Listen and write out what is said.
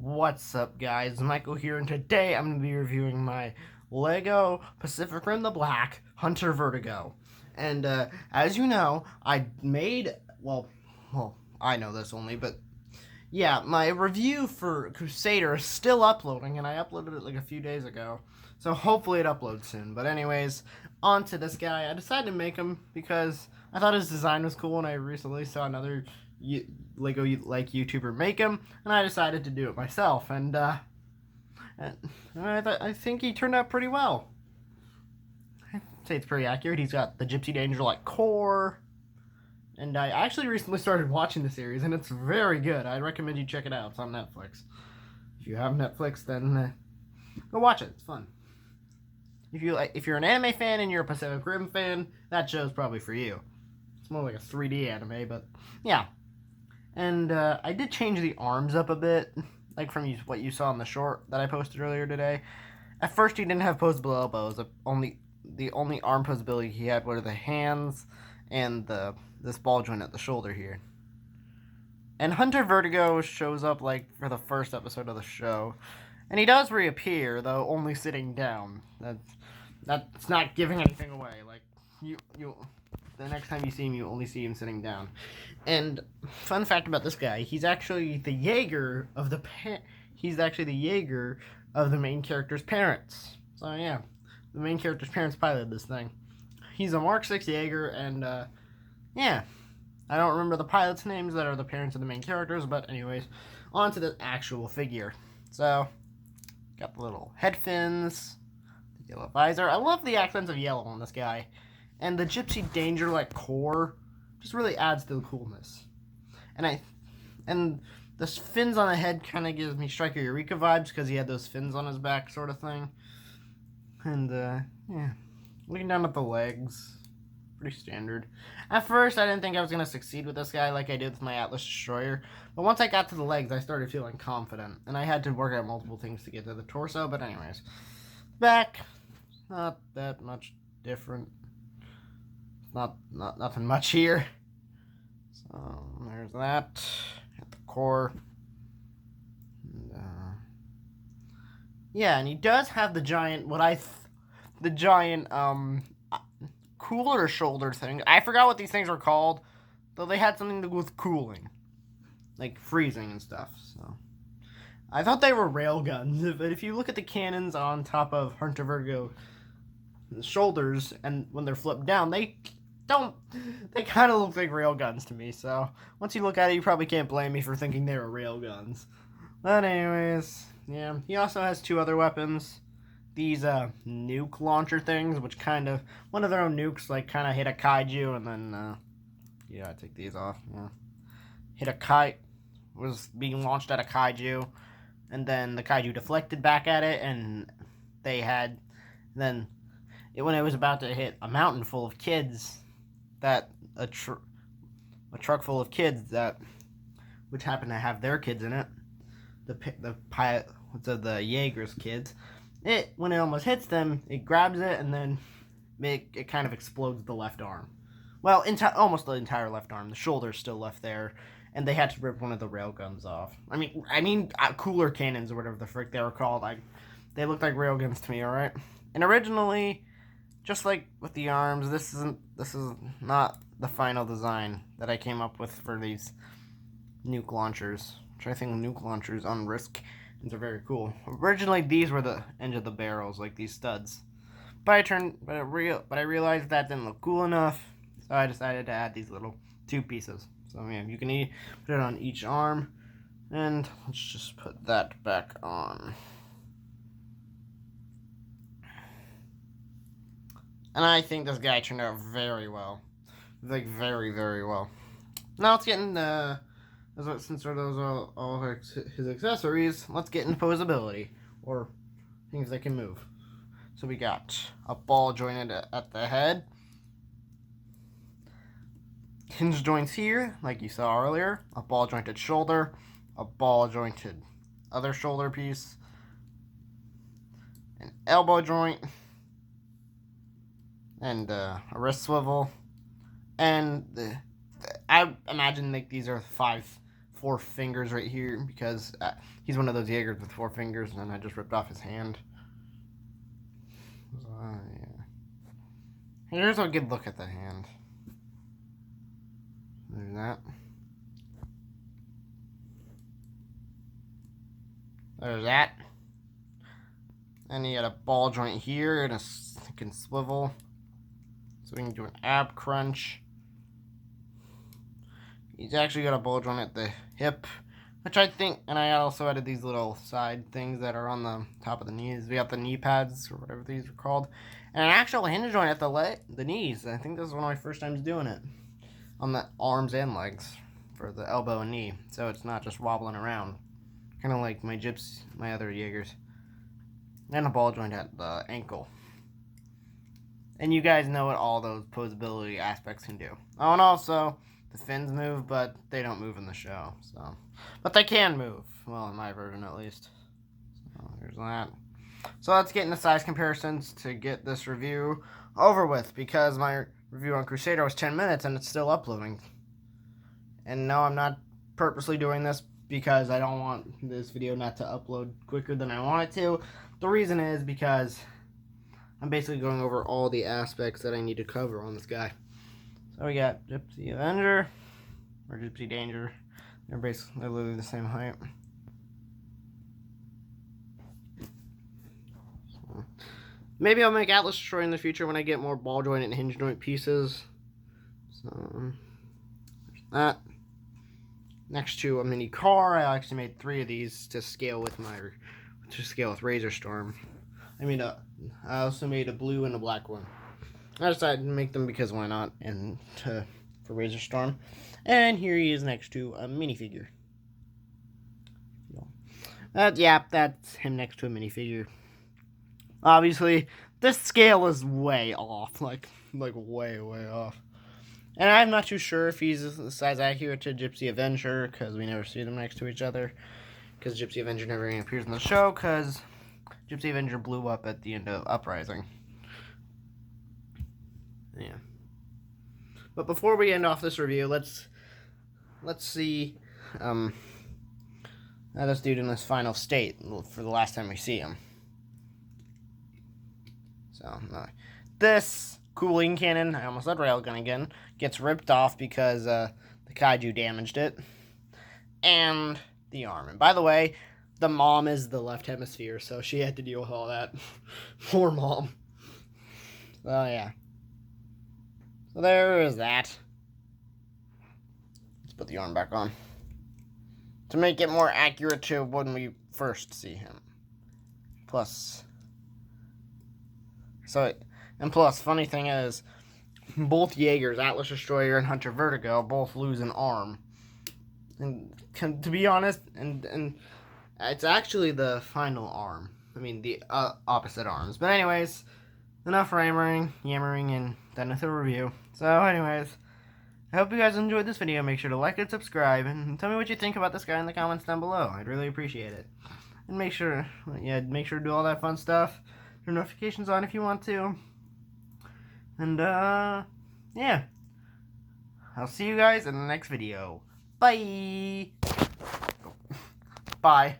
What's up, guys? Michael here, and today I'm going to be reviewing my Lego Pacific Rim the Black Hunter Vertigo. And as you know, I made, well, I know this only, but yeah, my review for Crusader is still uploading, and I uploaded it like a few days ago. So hopefully it uploads soon. But anyways, on to this guy. I decided to make him because I thought his design was cool, and I recently saw another Lego like YouTuber make him, and I decided to do it myself. And I think he turned out pretty well. I'd say it's pretty accurate. He's got the Gypsy Danger like core. And I actually recently started watching the series, and it's very good. I recommend you check it out. It's on Netflix. If you have Netflix, then go watch it. It's fun. If you're an anime fan and you're a Pacific Rim fan, that show's probably for you. It's more like a 3D anime, but yeah. And I did change the arms up a bit, like from what you saw in the short that I posted earlier today. At first, he didn't have posable elbows. The only arm posability he had were the hands and this ball joint at the shoulder here. And Hunter Vertigo shows up like for the first episode of the show, and he does reappear, though only sitting down. That's not giving anything away. Like you the next time you see him, you only see him sitting down. And fun fact about this guy, he's actually the Jaeger of the main character's parents. So yeah, the main character's parents piloted this thing. He's a Mark 6 Jaeger, and yeah, I don't remember the pilots' names that are the parents of the main characters, but anyways, on to the actual figure. So, got the little head fins, the yellow visor. I love the accents of yellow on this guy. And the Gypsy Danger like core just really adds to the coolness. And the fins on the head kind of gives me Striker Eureka vibes because he had those fins on his back sort of thing. And yeah, looking down at the legs, pretty standard. At first, I didn't think I was going to succeed with this guy like I did with my Atlas Destroyer. But once I got to the legs, I started feeling confident. And I had to work out multiple things to get to the torso. But anyways, back, not that much different. Not nothing much here. So there's that at the core. And, yeah, and he does have the giant cooler shoulder thing. I forgot what these things are called, though they had something to do with cooling, like freezing and stuff. So I thought they were rail guns, but if you look at the cannons on top of Hunter Vertigo, the shoulders, and when they're flipped down, they kind of look like rail guns to me. So once you look at it, you probably can't blame me for thinking they were rail guns. But anyways, yeah, he also has two other weapons. These nuke launcher things, which kind of, one of their own nukes, like kind of hit a kaiju, and then yeah, I take these off. Yeah, hit a kite, was being launched at a kaiju, and then the kaiju deflected back at it, and they had then when it was about to hit a mountain full of kids, that a truck full of kids that which happened to have their kids in it, the Jaeger's kids. When it almost hits them, it grabs it, and then it kind of explodes the left arm. Well, almost the entire left arm. The shoulder's still left there, and they had to rip one of the rail guns off. I mean, cooler cannons or whatever the frick they were called. They looked like rail guns to me. All right. And originally, just like with the arms, this is not the final design that I came up with for these nuke launchers, which I think nuke launchers on Risk are very cool. Originally, these were the end of the barrels, like these studs. But I realized that didn't look cool enough, so I decided to add these little two pieces. So yeah, you can put it on each arm, and let's just put that back on. And I think this guy turned out very well, like very, very well. Now let's get into since those are all his accessories, let's get into posability, or things that can move. So we got a ball jointed at the head, hinge joints here, like you saw earlier, a ball jointed shoulder, a ball jointed other shoulder piece, an elbow joint, and a wrist swivel, and I imagine like these are 4 fingers right here because he's one of those Jaegers with 4 fingers, and then I just ripped off his hand. So, yeah. Here's a good look at the hand. There's that. There's that. And he had a ball joint here, and it can swivel. So we can do an ab crunch. He's actually got a ball joint at the hip, which I think, and I also added these little side things that are on the top of the knees. We got the knee pads, or whatever these are called, and an actual hinge joint at the knees. I think this is one of my first times doing it on the arms and legs for the elbow and knee, so it's not just wobbling around, kind of like my other Jaegers. And a ball joint at the ankle. And you guys know what all those posability aspects can do. Oh, and also the fins move, but they don't move in the show. So, but they can move. Well, in my version at least. So there's that. So let's get into size comparisons to get this review over with, because my review on Crusader was 10 minutes and it's still uploading. And no, I'm not purposely doing this because I don't want this video not to upload quicker than I want it to. The reason is because I'm basically going over all the aspects that I need to cover on this guy. So we got Gypsy Avenger, or Gypsy Danger. They're literally the same height. So, maybe I'll make Atlas Destroyer in the future when I get more ball joint and hinge joint pieces. So, there's that. Next to a mini car, I actually made 3 of these to scale with Razor Storm. I also made a blue and a black one. I decided to make them because why not, and for Razor Storm. And here he is next to a minifigure. Yeah, that's him next to a minifigure. Obviously, this scale is way off, like way off. And I'm not too sure if he's size accurate to Gypsy Avenger, because we never see them next to each other. Because Gypsy Avenger never even appears in the show, because Gypsy Avenger blew up at the end of Uprising. Yeah. But before we end off this review, let's see how this dude in his final state for the last time we see him. So, this cooling cannon, I almost said railgun again, gets ripped off because the kaiju damaged it. And the arm. And by the way, the mom is the left hemisphere, so she had to deal with all that. Poor mom. So, yeah. So there is that. Let's put the arm back on to make it more accurate to when we first see him. Plus, funny thing is, both Jaegers, Atlas Destroyer and Hunter Vertigo, both lose an arm. And to be honest, and it's actually the final arm. I mean, the opposite arms. But anyways, enough yammering, and done with the review. So anyways, I hope you guys enjoyed this video. Make sure to like and subscribe, and tell me what you think about this guy in the comments down below. I'd really appreciate it. And make sure to do all that fun stuff. Turn notifications on if you want to. And yeah. I'll see you guys in the next video. Bye. Bye.